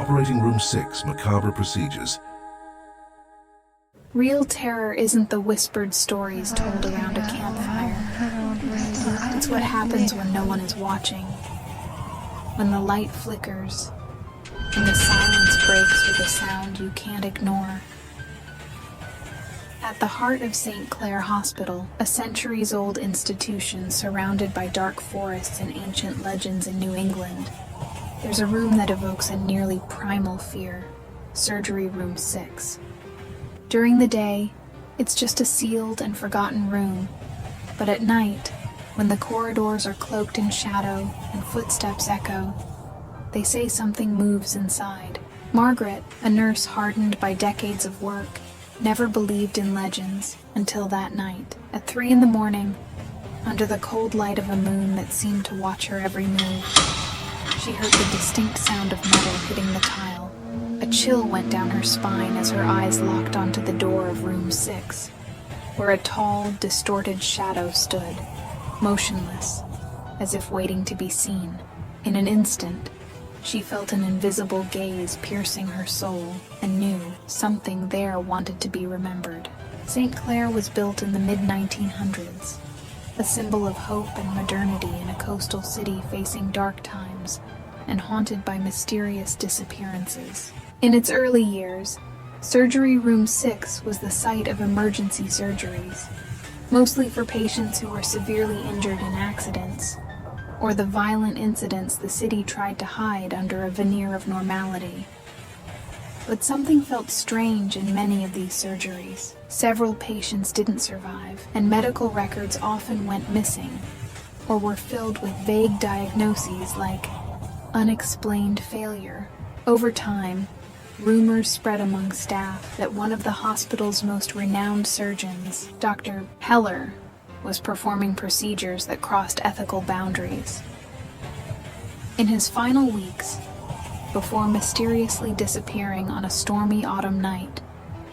Operating Room 6, Macabre Procedures. Real terror isn't the whispered stories told around a campfire. It's what happens when no one is watching, when the light flickers, and the silence breaks with a sound you can't ignore. At the heart of St. Clair Hospital, a centuries-old institution surrounded by dark forests and ancient legends in New England, there's a room that evokes a nearly primal fear: Surgery Room 6. During the day, it's just a sealed and forgotten room, but at night, when the corridors are cloaked in shadow and footsteps echo, they say something moves inside. Margaret, a nurse hardened by decades of work, never believed in legends until that night. At 3 a.m, under the cold light of a moon that seemed to watch her every move, she heard the distinct sound of metal hitting the tile. A chill went down her spine as her eyes locked onto the door of room 6, where a tall, distorted shadow stood, motionless, as if waiting to be seen. In an instant, she felt an invisible gaze piercing her soul and knew something there wanted to be remembered. St. Clair was built in the mid-1900s, a symbol of hope and modernity in a coastal city facing dark times and haunted by mysterious disappearances. In its early years, Surgery Room 6 was the site of emergency surgeries, mostly for patients who were severely injured in accidents, or the violent incidents the city tried to hide under a veneer of normality. But something felt strange in many of these surgeries. Several patients didn't survive, and medical records often went missing, or were filled with vague diagnoses like unexplained failure. Over time, rumors spread among staff that one of the hospital's most renowned surgeons, Dr. Heller, was performing procedures that crossed ethical boundaries. In his final weeks, before mysteriously disappearing on a stormy autumn night,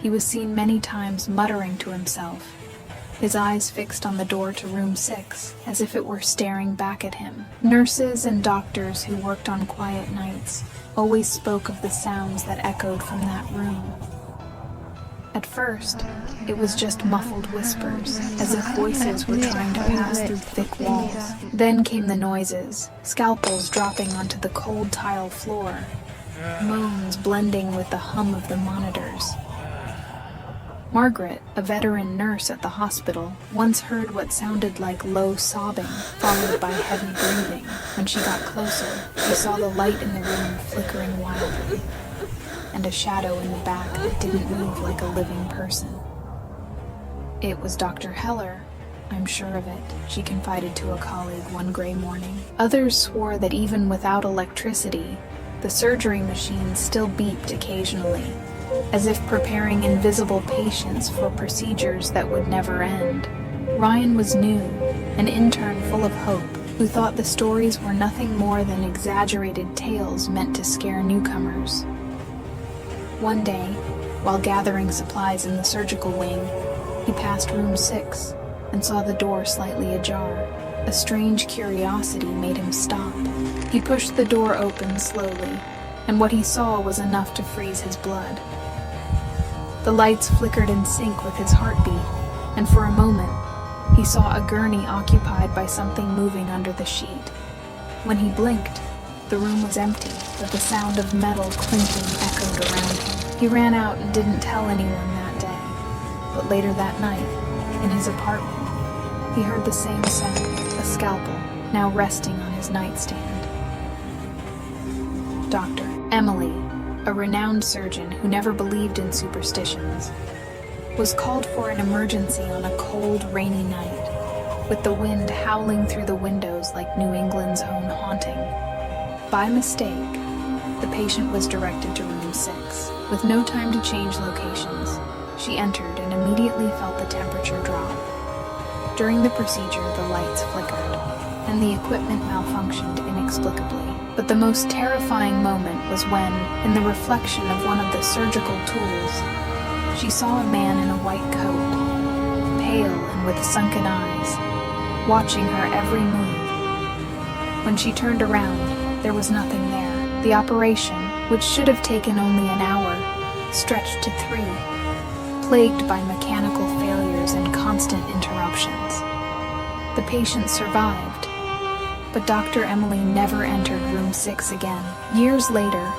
he was seen many times muttering to himself, his eyes fixed on the door to room 6, as if it were staring back at him. Nurses and doctors who worked on quiet nights always spoke of the sounds that echoed from that room. At first, it was just muffled whispers, as if voices were trying to pass through thick walls. Then came the noises, scalpels dropping onto the cold tile floor, moans blending with the hum of the monitors. Margaret, a veteran nurse at the hospital, once heard what sounded like low sobbing, followed by heavy breathing. When she got closer, she saw the light in the room flickering wildly, and a shadow in the back that didn't move like a living person. It was Dr. Heller, I'm sure of it, she confided to a colleague one gray morning. Others swore that even without electricity, the surgery machines still beeped occasionally, as if preparing invisible patients for procedures that would never end. Ryan was new, an intern full of hope, who thought the stories were nothing more than exaggerated tales meant to scare newcomers. One day, while gathering supplies in the surgical wing, he passed room 6 and saw the door slightly ajar. A strange curiosity made him stop. He pushed the door open slowly, and what he saw was enough to freeze his blood. The lights flickered in sync with his heartbeat, and for a moment, he saw a gurney occupied by something moving under the sheet. When he blinked, the room was empty, but the sound of metal clinking echoed around him. He ran out and didn't tell anyone that day, but later that night, in his apartment, he heard the same sound, a scalpel, now resting on his nightstand. Dr. Emily, a renowned surgeon who never believed in superstitions, was called for an emergency on a cold, rainy night, with the wind howling through the windows like New England's own haunting. By mistake, the patient was directed to room 6. With no time to change locations, she entered and immediately felt the temperature drop. During the procedure, the lights flickered, and the equipment malfunctioned inexplicably. But the most terrifying moment was when, in the reflection of one of the surgical tools, she saw a man in a white coat, pale and with sunken eyes, watching her every move. When she turned around, there was nothing there. The operation, which should have taken only an hour, stretched to 3, plagued by mechanical failures and constant interruptions. The patient survived, but Dr. Emily never entered room 6 again. Years later,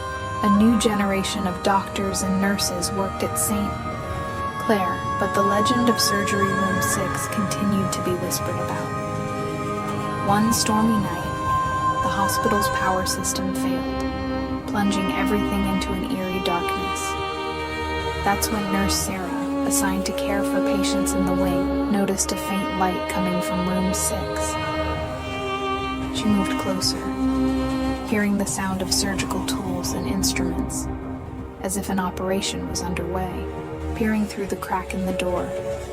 a new generation of doctors and nurses worked at St. Clair, but the legend of surgery room 6 continued to be whispered about. One stormy night, the hospital's power system failed, plunging everything into an eerie darkness. That's when Nurse Sarah, assigned to care for patients in the wing, noticed a faint light coming from room 6. She moved closer, hearing the sound of surgical tools and instruments, as if an operation was underway. Peering through the crack in the door,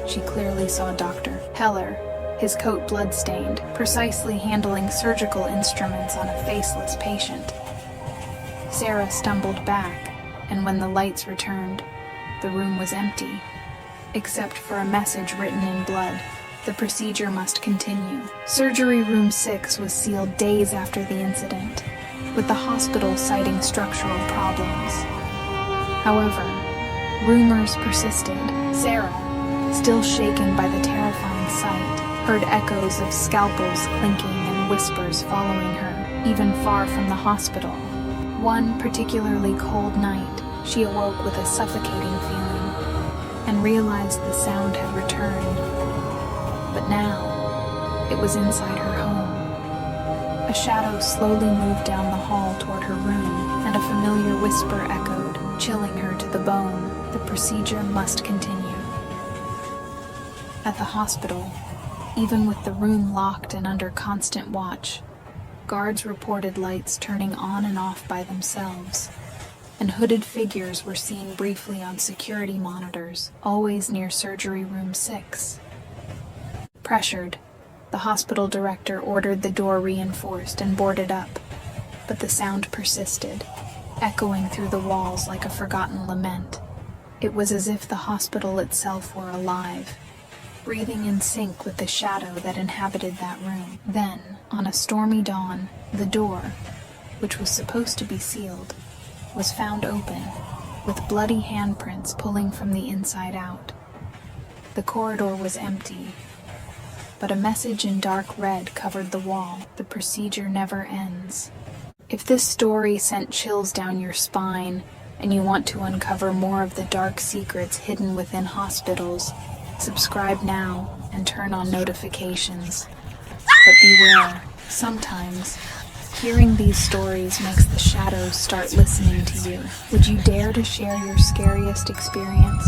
she clearly saw Dr. Heller, his coat blood-stained, precisely handling surgical instruments on a faceless patient. Sarah stumbled back, and when the lights returned, the room was empty, except for a message written in blood. The procedure must continue. Surgery room 6 was sealed days after the incident, with the hospital citing structural problems. However, rumors persisted. Sarah, still shaken by the terrifying sight, heard echoes of scalpels clinking and whispers following her, even far from the hospital. One particularly cold night, she awoke with a suffocating feeling and realized the sound had returned. But now, it was inside her home. A shadow slowly moved down the hall toward her room, and a familiar whisper echoed, chilling her to the bone. The procedure must continue. At the hospital, even with the room locked and under constant watch, guards reported lights turning on and off by themselves, and hooded figures were seen briefly on security monitors, always near surgery room 6. Pressured, the hospital director ordered the door reinforced and boarded up, but the sound persisted, echoing through the walls like a forgotten lament. It was as if the hospital itself were alive, breathing in sync with the shadow that inhabited that room. Then, on a stormy dawn, the door, which was supposed to be sealed, was found open, with bloody handprints pulling from the inside out. The corridor was empty, but a message in dark red covered the wall. The procedure never ends. If this story sent chills down your spine, and you want to uncover more of the dark secrets hidden within hospitals, subscribe now and turn on notifications. But beware, sometimes hearing these stories makes the shadows start listening to you. Would you dare to share your scariest experience?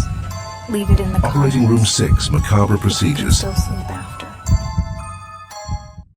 Leave it in the comments. Operating room 6, Macabre procedures. You can still sleep after.